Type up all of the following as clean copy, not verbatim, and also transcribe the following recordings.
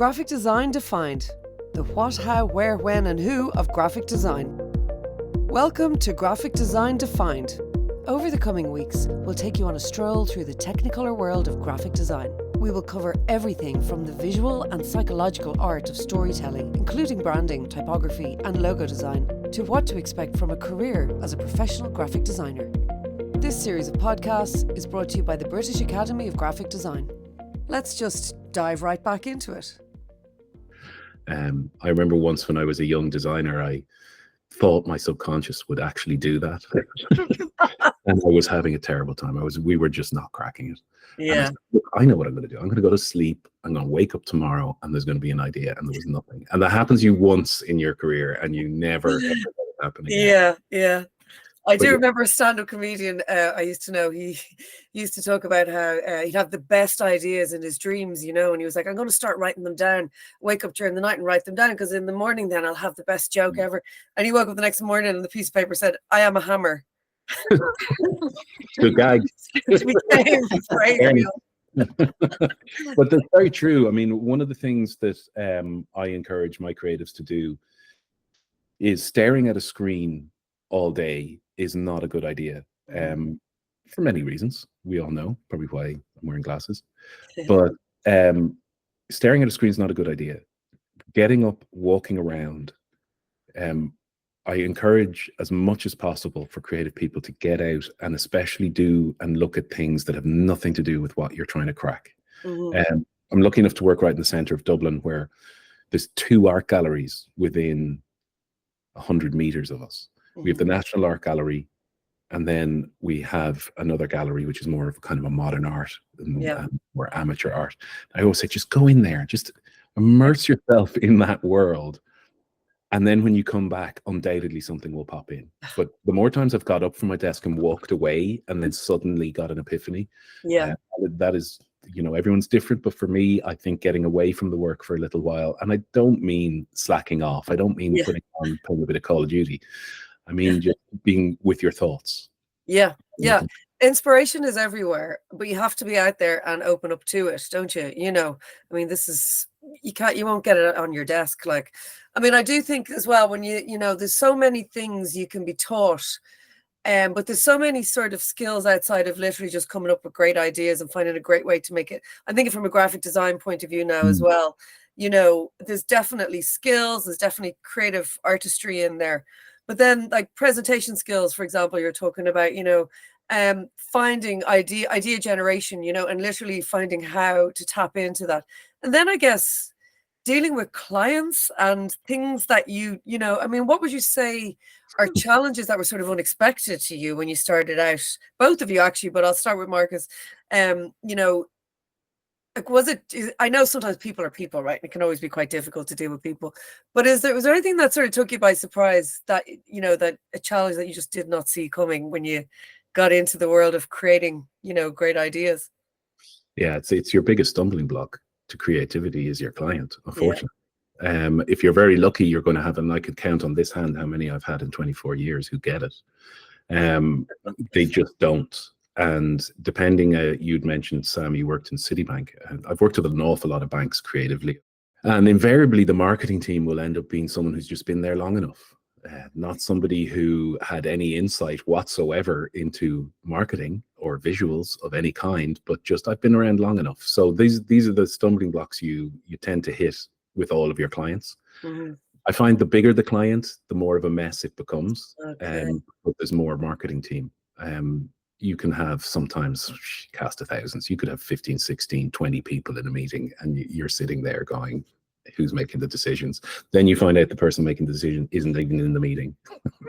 Graphic design defined. The what, how, where, when and who of graphic design. Welcome to Graphic Design Defined. Over the coming weeks, we'll take you on a stroll through the technicolor world of graphic design. We will cover everything from the visual and psychological art of storytelling, including branding, typography and logo design, to what to expect from a career as a professional graphic designer. This series of podcasts is brought to you by the British Academy of Graphic Design. Let's just dive right back into it. I remember once when I was a young designer, I thought my subconscious would actually do that. And I was having a terrible time. We were just not cracking it. Yeah. And I said, look, I know what I'm going to do. I'm going to go to sleep. I'm going to wake up tomorrow and there's going to be an idea, and there was nothing. And that happens to you once in your career and you never ever let it happen again. Yeah. I do remember a stand-up comedian I used to know. He used to talk about how he'd have the best ideas in his dreams, and he was like, I'm going to start writing them down, wake up during the night and write them down, because in the morning then I'll have the best joke ever. And he woke up the next morning and the piece of paper said, I am a hammer. Good gag. It became very real. But that's very true. I mean, one of the things that I encourage my creatives to do is staring at a screen all day is not a good idea, for many reasons. We all know probably why I'm wearing glasses. But staring at a screen is not a good idea. Getting up, walking around. I encourage as much as possible for creative people to get out and especially do and look at things that have nothing to do with what you're trying to crack. I'm lucky enough to work right in the centre of Dublin, where there's 2 art galleries within 100 meters of us. We have the National Art Gallery, and then we have another gallery which is more of kind of a modern art and more amateur art. I always say, just go in there, just immerse yourself in that world. And then when you come back, undoubtedly something will pop in. But the more times I've got up from my desk and walked away and then suddenly got an epiphany, that is, everyone's different. But for me, I think getting away from the work for a little while, and I don't mean slacking off. I don't mean playing a bit of Call of Duty. I mean, just being with your thoughts. Yeah. Inspiration is everywhere, but you have to be out there and open up to it, don't you? I mean, you won't get it on your desk. I do think as well, when there's so many things you can be taught, but there's so many sort of skills outside of literally just coming up with great ideas and finding a great way to make it. I'm thinking from a graphic design point of view now as well. There's definitely skills, there's definitely creative artistry in there. But then, like presentation skills, for example, you're talking about, finding idea generation, and literally finding how to tap into that. And then I guess dealing with clients and things that what would you say are challenges that were sort of unexpected to you when you started out? Both of you, actually, but I'll start with Marcus. I know sometimes people are people, right? It can always be quite difficult to deal with people. But was there anything that sort of took you by surprise, that, that a challenge that you just did not see coming when you got into the world of creating, great ideas? Yeah, it's your biggest stumbling block to creativity is your client, unfortunately. If you're very lucky, you're going to have, and I could count on this hand how many I've had in 24 years who get it. They just don't. And depending, you'd mentioned, Sam, you worked in Citibank. I've worked with an awful lot of banks creatively. And invariably, the marketing team will end up being someone who's just been there long enough. Not somebody who had any insight whatsoever into marketing or visuals of any kind, but just, I've been around long enough. So these are the stumbling blocks you tend to hit with all of your clients. I find the bigger the client, the more of a mess it becomes. But there's more marketing team. You can have sometimes cast of thousands. You could have 15, 16, 20 people in a meeting, and you're sitting there going, who's making the decisions? Then you find out the person making the decision isn't even in the meeting.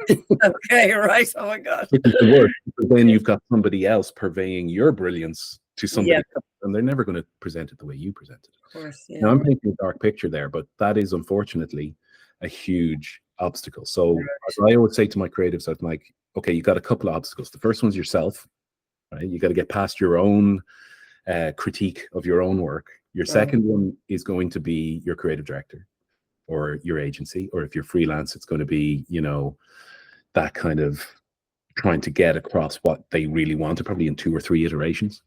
Okay, right. Oh my God. Which is the worst. But then you've got somebody else purveying your brilliance to somebody else, and they're never going to present it the way you present it. Of course, Now, I'm painting a dark picture there, but that is unfortunately a huge obstacle. So as I always say to my creatives, I'm like, okay, you got a couple of obstacles. The first one's yourself, right? You got to get past your own critique of your own work. Your second one is going to be your creative director or your agency, or if you're freelance, it's going to be, that kind of trying to get across what they really want, probably in 2 or 3 iterations.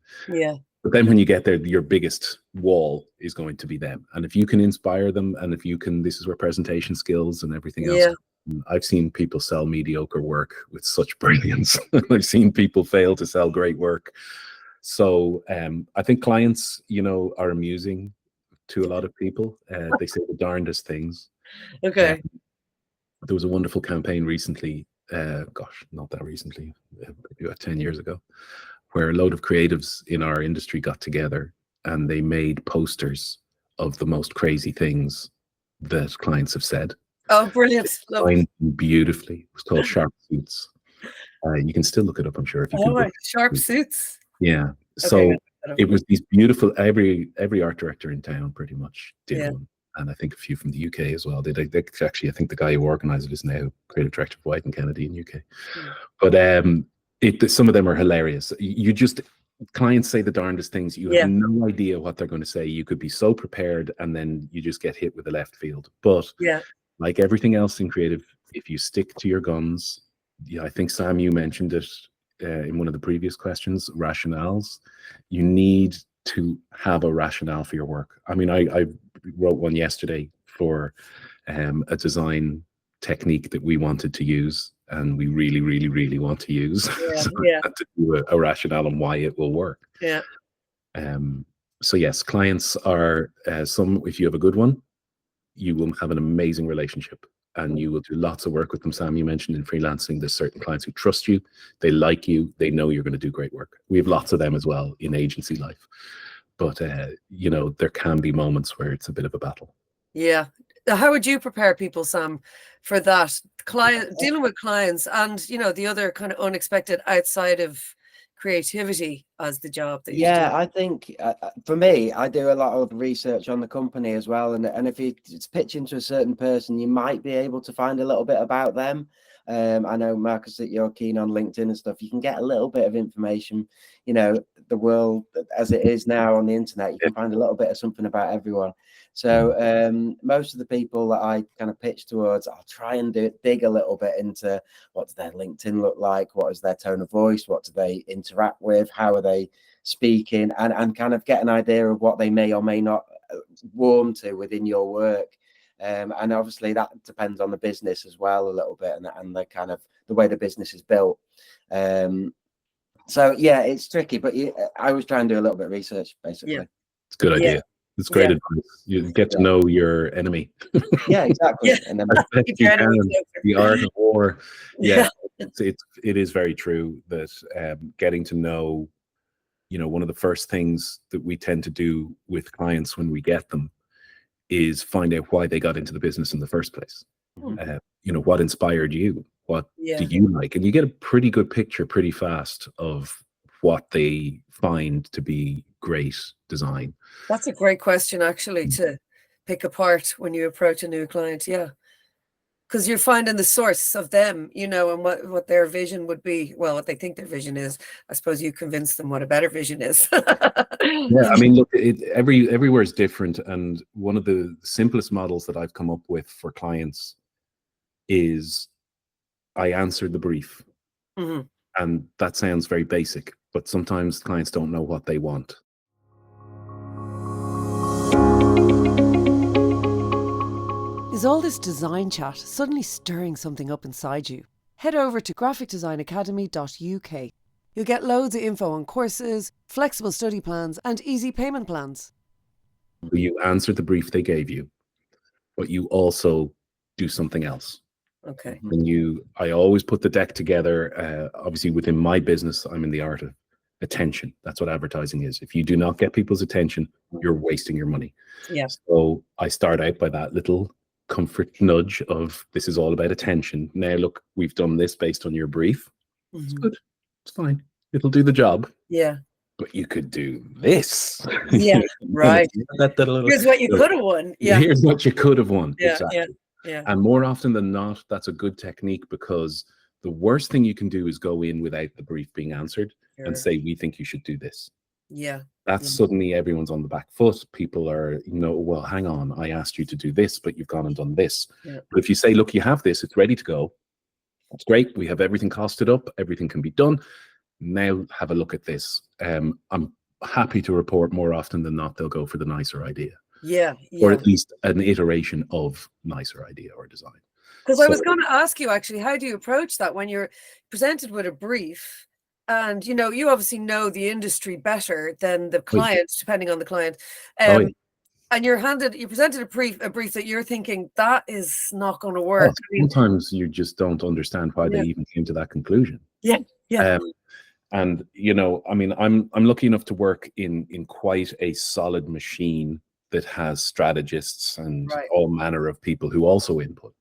But then when you get there, your biggest wall is going to be them. And if you can inspire them, and if you can, this is where presentation skills and everything else. Yeah. I've seen people sell mediocre work with such brilliance. I've seen people fail to sell great work. So I think clients, are amusing to a lot of people. They say the darndest things. Okay. There was a wonderful campaign recently, not that recently, about 10 years ago, where a load of creatives in our industry got together and they made posters of the most crazy things that clients have said. Oh, brilliant. Designed beautifully. It was called Sharp Suits. You can still look it up, I'm sure, if you can. Right. Sharp Suits. Yeah. So it was these beautiful, every art director in town pretty much did one. And I think a few from the UK as well. They actually, I think the guy who organized it is now creative director of White and Kennedy in UK. But some of them are hilarious. Clients say the darndest things. You have no idea what they're going to say. You could be so prepared, and then you just get hit with the left field. But like everything else in creative, if you stick to your guns, I think Sam, you mentioned it in one of the previous questions, rationales. You need to have a rationale for your work. I mean, I wrote one yesterday for a design technique that we wanted to use, and we really, really, really want to use. So I had to do a rationale on why it will work. Yeah. So yes, clients are if you have a good one, you will have an amazing relationship, and you will do lots of work with them. Sam, you mentioned in freelancing, there's certain clients who trust you, they like you, they know you're going to do great work. We have lots of them as well in agency life. But, there can be moments where it's a bit of a battle. Yeah. How would you prepare people, Sam, for that? Dealing with clients and, the other kind of unexpected outside of creativity as the job that you do. I think for me, I do a lot of research on the company as well. And if it's pitching to a certain person, you might be able to find a little bit about them. I know, Marcus, that you're keen on LinkedIn and stuff. You can get a little bit of information. The world as it is now on the internet, you can find a little bit of something about everyone. So most of the people that I kind of pitch towards, I'll try and dig a little bit into what does their LinkedIn look like, what is their tone of voice, what do they interact with, how are they speaking, and kind of get an idea of what they may or may not warm to within your work. And obviously that depends on the business as well a little bit, and the kind of the way the business is built. So yeah, it's tricky, but I always try and do a little bit of research, basically. It's a good idea. It's great advice. You get to know your enemy. Yeah, exactly. And then the art of war. Yeah, it is very true that getting to know, one of the first things that we tend to do with clients when we get them is find out why they got into the business in the first place. What inspired you? What do you like? And you get a pretty good picture pretty fast of what they find to be great design. That's a great question, actually, to pick apart when you approach a new client. Yeah. Because you're finding the source of them, and what their vision would be. Well, what they think their vision is. I suppose you convince them what a better vision is. Yeah, I mean, look, everywhere is different. And one of the simplest models that I've come up with for clients is I answer the brief. Mm-hmm. And that sounds very basic, but sometimes clients don't know what they want. Is all this design chat suddenly stirring something up inside you? Head over to graphicdesignacademy.uk. You'll get loads of info on courses, flexible study plans, and easy payment plans. You answer the brief they gave you, but you also do something else. Okay. And I always put the deck together. Obviously, within my business, I'm in the art of attention. That's what advertising is. If you do not get people's attention, you're wasting your money. Yeah. So I start out by that little comfort nudge of this is all about attention. Now, look, we've done this based on your brief. Mm-hmm. It's good. It's fine. It'll do the job. Yeah. But you could do this. Yeah. Right. Here's what you could have won. Yeah. Here's what you could have won. Yeah. Exactly. Yeah. And more often than not, that's a good technique, because the worst thing you can do is go in without the brief being answered and say, we think you should do this. Yeah. That's suddenly everyone's on the back foot. People are, well, hang on, I asked you to do this, but you've gone and done this. Yeah. But if you say, look, you have this, it's ready to go. It's great. We have everything costed up. Everything can be done. Now have a look at this. I'm happy to report more often than not they'll go for the nicer idea, Yeah, or yeah. at least an iteration of nicer idea or design. Because I So- was going to ask you actually, how do you approach that when you're presented with a brief? And you know, you obviously know the industry better than the client, depending on the client. Oh, yeah. And you're presented a brief that you're thinking that is not going to work. Well, I mean, sometimes you just don't understand why Yeah. they even came to that conclusion. yeah, yeah, And you know, I mean, I'm lucky enough to work in quite a solid machine that has strategists and Right. all manner of people who also input.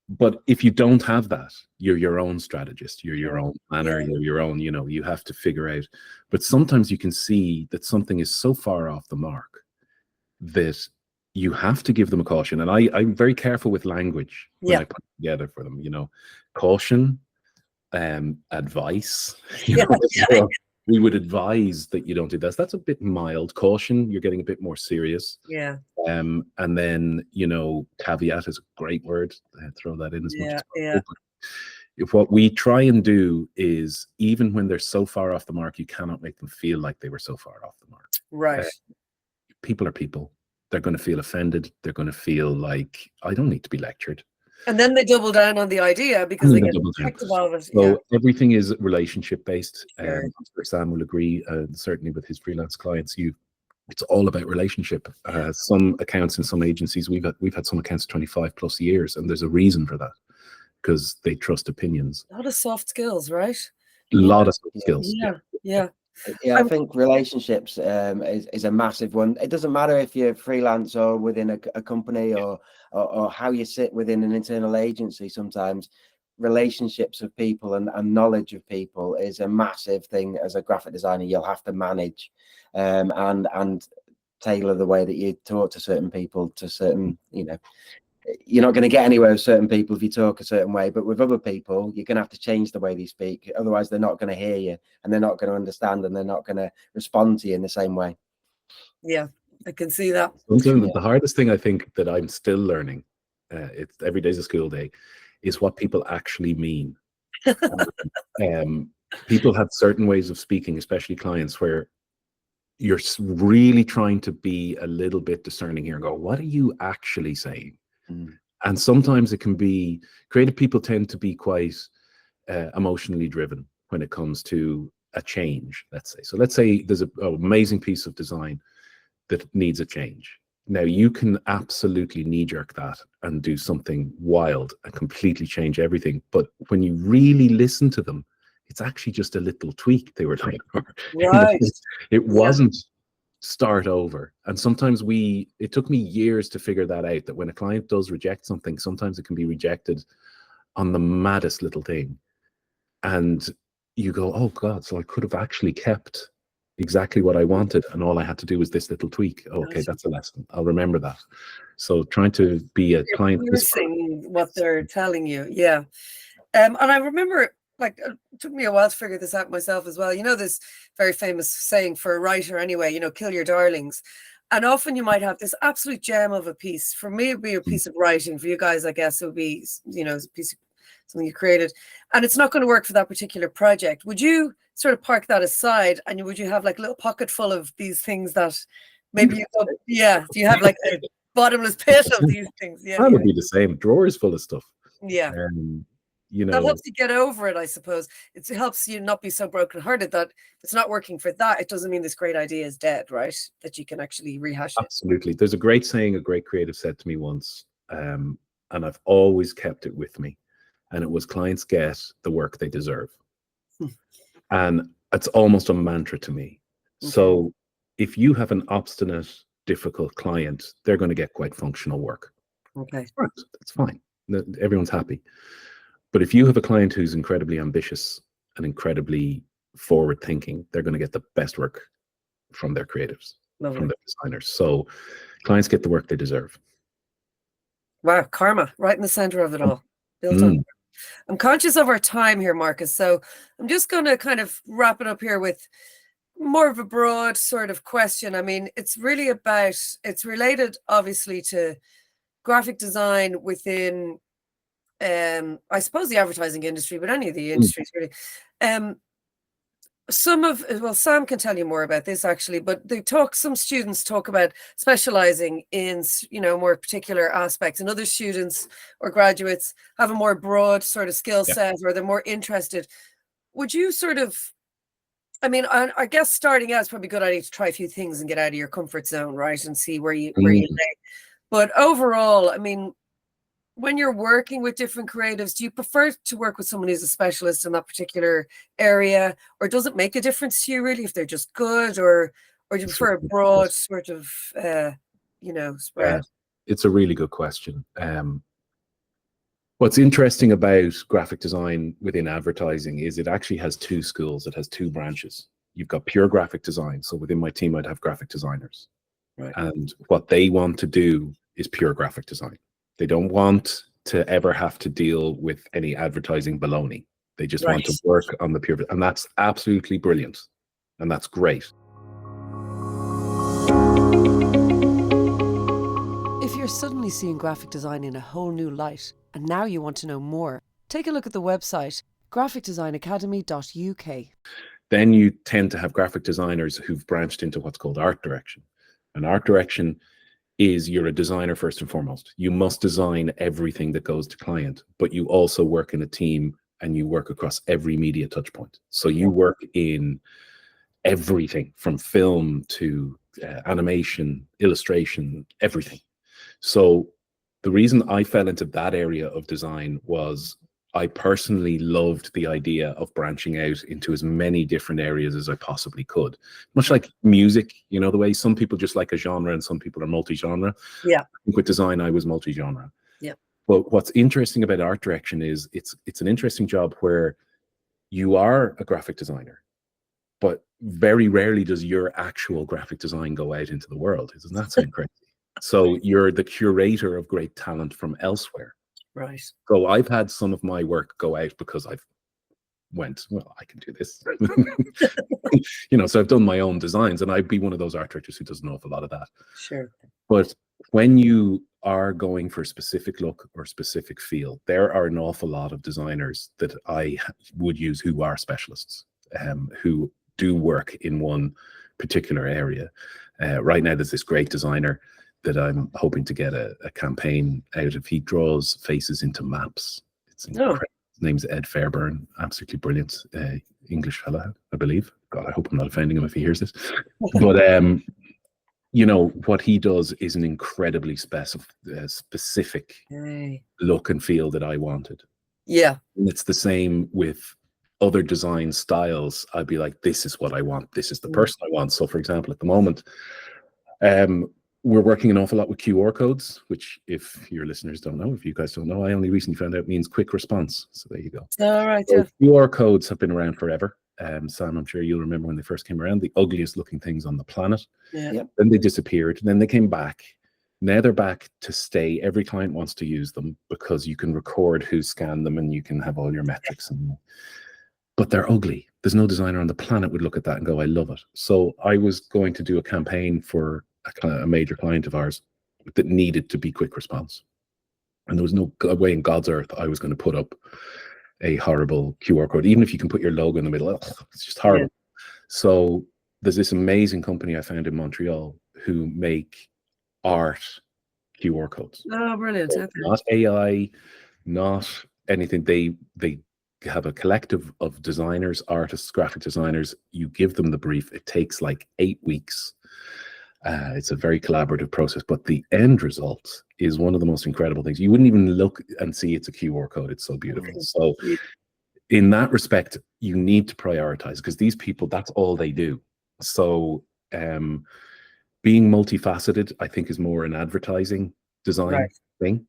But if you don't have that, you're your own strategist, you're your own planner, Yeah. you're your own, you know, you have to figure out. But sometimes you can see that something is so far off the mark that you have to give them a caution. And I'm very careful with language when Yeah. I put it together for them, you know, caution, advice, you Yeah, know, yeah. so we would advise that you don't do that. That's a bit mild. Caution, you're getting a bit more serious. Yeah, And then, you know, caveat is a great word. Throw that in as much yeah, as yeah. possible. If what we try and do is, even when they're so far off the mark, you cannot make them feel like they were so far off the mark. Right. People are people. They're going to feel offended. They're going to feel like, I don't need to be lectured. And then they double down on the idea because they get effective out of it. So everything is relationship based. Sure. Sam will agree, certainly with his freelance clients, it's all about relationship. Some accounts in some agencies, we've had some accounts 25 plus years, and there's a reason for that, because they trust opinions. A lot of soft skills, right? A lot of skills. Yeah, yeah. Yeah, I think relationships is a massive one. It doesn't matter if you're freelance or within a company or how you sit within an internal agency. Sometimes relationships with people and knowledge of people is a massive thing. As a graphic designer, you'll have to manage and tailor the way that you talk to certain people to certain, you know, you're not going to get anywhere with certain people if you talk a certain way, but with other people, you're going to have to change the way they speak. Otherwise, they're not going to hear you, and they're not going to understand, and they're not going to respond to you in the same way. Yeah, I can see that. Sometimes the hardest thing I think that I'm still learning, it's every day's a school day, is what people actually mean. People have certain ways of speaking, especially clients, where you're really trying to be a little bit discerning here and go, what are you actually saying? And sometimes it can be, creative people tend to be quite emotionally driven when it comes to a change, let's say. So let's say there's an amazing piece of design that needs a change. Now you can absolutely knee-jerk that and do something wild and completely change everything. But when you really listen to them, it's actually just a little tweak they were looking for. Right. It wasn't start over. And sometimes it took me years to figure that out, that when a client does reject something, sometimes it can be rejected on the maddest little thing. And you go, oh God, so I could have actually kept exactly what I wanted, and all I had to do was this little tweak. Okay, that's a lesson. I'll remember that. So trying to be a client Piercing what they're telling you. Yeah. And I remember, like, it took me a while to figure this out myself as well. You know, this very famous saying for a writer anyway, you know, kill your darlings. And often you might have this absolute gem of a piece. For me, it'd be a piece of writing. For you guys, I guess it would be, you know, a piece of something you created. And it's not going to work for that particular project. Would you sort of park that aside, and would you have like a little pocket full of these things that maybe you go, yeah, do you have like a bottomless pit of these things? Yeah. That would be the same. Drawers full of stuff. Yeah. You know, that helps you get over it, I suppose. It helps you not be so brokenhearted that if it's not working for that, it doesn't mean this great idea is dead, right? That you can actually rehash it. Absolutely. There's a great saying a great creative said to me once, and I've always kept it with me. And it was, clients get the work they deserve. And it's almost a mantra to me. Okay. So if you have an obstinate, difficult client, they're going to get quite functional work. Okay. Right, that's fine. Everyone's happy. But if you have a client who's incredibly ambitious and incredibly forward thinking, they're going to get the best work from their creatives, from their designers. So clients get the work they deserve. Wow, karma, right in the center of it all. Built on. I'm conscious of our time here, Marcus. So I'm just going to kind of wrap it up here with more of a broad sort of question. I mean, it's really about, it's related obviously to graphic design within, I suppose, the advertising industry, but any of the industries really. well, Sam can tell you more about this actually, but some students talk about specializing in, more particular aspects, and other students or graduates have a more broad sort of skill set, or they're more interested. Would you sort of, I guess starting out is probably a good idea to try a few things and get out of your comfort zone, right? And see where you lay. But overall, when you're working with different creatives, do you prefer to work with someone who's a specialist in that particular area, or does it make a difference to you really if they're just good, or do you prefer a broad sort of, spread? It's a really good question. What's interesting about graphic design within advertising is it actually has two schools. It has two branches. You've got pure graphic design. So within my team, I'd have graphic designers. Right. And what they want to do is pure graphic design. They don't want to ever have to deal with any advertising baloney. They just want to work on the pure, and that's absolutely brilliant. And that's great. If you're suddenly seeing graphic design in a whole new light, and now you want to know more, take a look at the website graphicdesignacademy.uk. Then you tend to have graphic designers who've branched into what's called art direction. And art direction is you're a designer first and foremost. You must design everything that goes to client, but you also work in a team and you work across every media touch point. So you work in everything from film to animation, illustration, everything. So the reason I fell into that area of design was I personally loved the idea of branching out into as many different areas as I possibly could. Much like music, the way some people just like a genre and some people are multi-genre. Yeah. I think with design, I was multi-genre. Yeah. But what's interesting about art direction is it's an interesting job where you are a graphic designer, but very rarely does your actual graphic design go out into the world. Doesn't that sound crazy? So you're the curator of great talent from elsewhere. Right. So I've had some of my work go out because I've went, well, I can do this. So I've done my own designs, and I'd be one of those art directors who does an awful lot of that. Sure. But when you are going for a specific look or specific feel, there are an awful lot of designers that I would use who are specialists, who do work in one particular area. Right now, there's this great designer that I'm hoping to get a campaign out of. He draws faces into maps. It's incredible. His name's Ed Fairburn, absolutely brilliant English fella, I believe. God, I hope I'm not offending him if he hears this. But what he does is an incredibly specific look and feel that I wanted. Yeah. And it's the same with other design styles. I'd be like, this is what I want. This is the person I want. So for example, at the moment, we're working an awful lot with QR codes, which if your listeners don't know, if you guys don't know, I only recently found out means quick response. So there you go. All right. So QR codes have been around forever. Sam, I'm sure you'll remember when they first came around, the ugliest looking things on the planet. Yeah. Then they disappeared. Then they came back. Now they're back to stay. Every client wants to use them because you can record who scanned them and you can have all your metrics. But they're ugly. There's no designer on the planet would look at that and go, I love it. So I was going to do a campaign for a major client of ours that needed to be quick response. And there was no way in God's earth I was going to put up a horrible QR code, even if you can put your logo in the middle. It's just horrible. Yeah. So there's this amazing company I found in Montreal who make art QR codes. Oh, brilliant. So not AI, not anything. They have a collective of designers, artists, graphic designers. You give them the brief. It takes like 8 weeks. It's a very collaborative process, but the end result is one of the most incredible things. You wouldn't even look and see it's a QR code. It's so beautiful. So in that respect, you need to prioritize because these people, that's all they do. So being multifaceted, I think, is more an advertising design thing.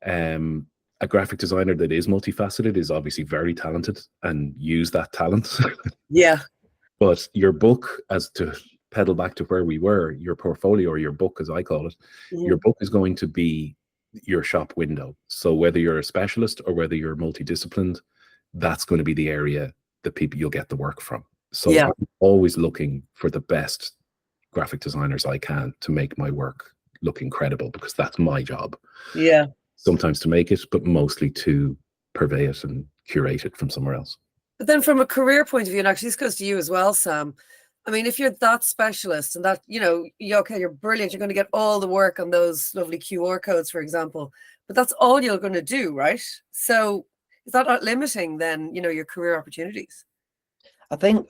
A graphic designer that is multifaceted is obviously very talented and use that talent. Yeah. But your book, as to pedal back to where we were, your portfolio or your book, as I call it, your book is going to be your shop window. So whether you're a specialist or whether you're multidisciplined, that's going to be the area that you'll get the work from. So I'm always looking for the best graphic designers I can to make my work look incredible because that's my job. Yeah. Sometimes to make it, but mostly to purvey it and curate it from somewhere else. But then from a career point of view, and actually this goes to you as well, Sam. I mean, if you're that specialist and that, okay, you're brilliant, you're going to get all the work on those lovely QR codes, for example, but that's all you're going to do, right? So is that not limiting then, your career opportunities? I think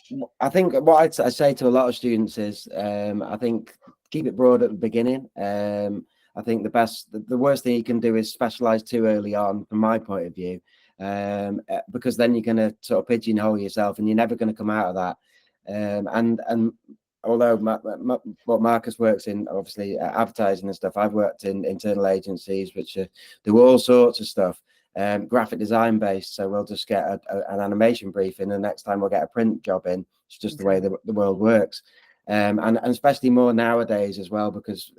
what I say to a lot of students is, I think keep it broad at the beginning. I think the worst thing you can do is specialize too early on, from my point of view, because then you're going to sort of pigeonhole yourself, and you're never going to come out of that. And although what Marcus works in, obviously advertising and stuff, I've worked in internal agencies which do all sorts of stuff. Graphic design based, so we'll just get an animation brief in, and next time we'll get a print job in. It's just the way the world works, and especially more nowadays as well, because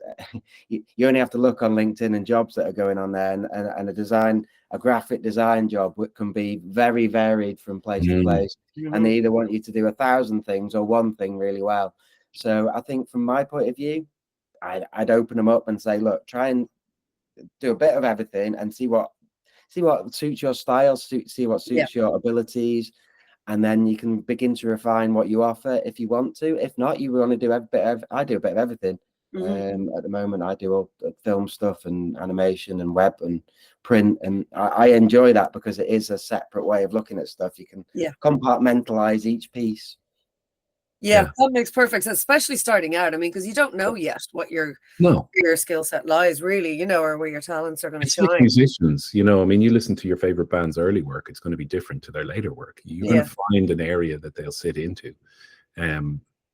you only have to look on LinkedIn and jobs that are going on there, and a graphic design job can be very varied from place to place, and they either want you to do 1,000 things or one thing really well. So I think from my point of view, I'd open them up and say, look, try and do a bit of everything and see what suits your style, see what suits your abilities, and then you can begin to refine what you offer if you want to. If not, you want to do I do a bit of everything. At the moment, I do all film stuff and animation and web and print, and I enjoy that because it is a separate way of looking at stuff. You can compartmentalize each piece. Yeah, that makes perfect sense, especially starting out. I mean, because you don't know yet what your skill set lies, really, or where your talents are going to shine. Like musicians, I mean, you listen to your favorite band's early work, it's going to be different to their later work. You're going to find an area that they'll sit into.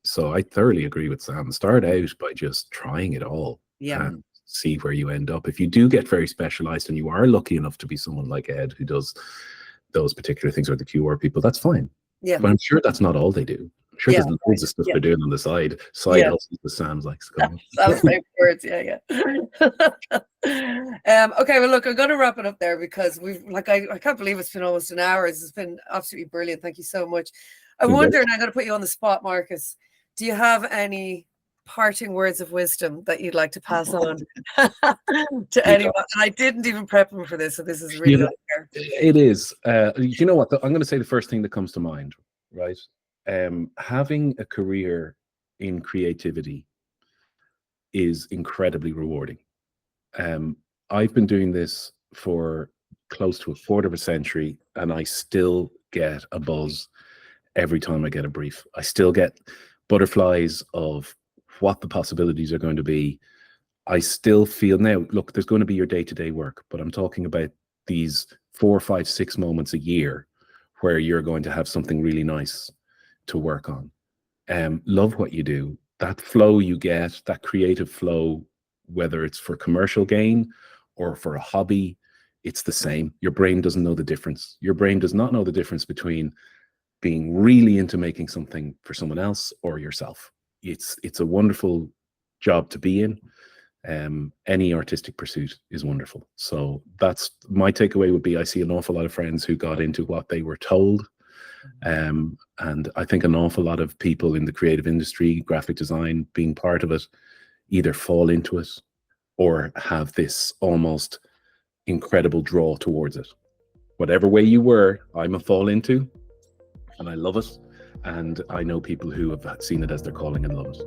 So I thoroughly agree with Sam. Start out by just trying it all and see where you end up. If you do get very specialized and you are lucky enough to be someone like Ed who does those particular things, or the QR people, that's fine. Yeah, but I'm sure that's not all they do. Sure, there's loads of stuff they're doing on the side hustles with Sam's likes to call. Sam's favorite words, okay, well, look, I'm going to wrap it up there because I can't believe it's been almost an hour. It's been absolutely brilliant. Thank you so much. I wonder, and I'm going to put you on the spot, Marcus, do you have any parting words of wisdom that you'd like to pass on to anyone? And I didn't even prep him for this, so this is really unfair. It is. You know what? I'm going to say the first thing that comes to mind, right? Having a career in creativity is incredibly rewarding. I've been doing this for close to a quarter of a century, and I still get a buzz every time I get a brief. I still get butterflies of what the possibilities are going to be. I still feel now, look, there's going to be your day-to-day work, but I'm talking about these 4, 5, 6 moments a year where you're going to have something really nice to work on. Love what you do. That flow you get, that creative flow, whether it's for commercial gain or for a hobby, it's the same. Your brain doesn't know the difference. Your brain does not know the difference between being really into making something for someone else or yourself. It's a wonderful job to be in. Any artistic pursuit is wonderful. So that's my takeaway would be, I see an awful lot of friends who got into what they were told. And I think an awful lot of people in the creative industry, graphic design, being part of it, either fall into it or have this almost incredible draw towards it. Whatever way you were, I'm a fall into, and I love it. And I know people who have seen it as their calling and love it.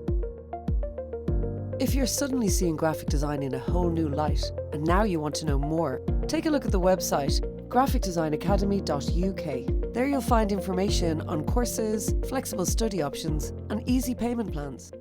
If you're suddenly seeing graphic design in a whole new light, and now you want to know more, take a look at the website graphicdesignacademy.uk. There you'll find information on courses, flexible study options, and easy payment plans.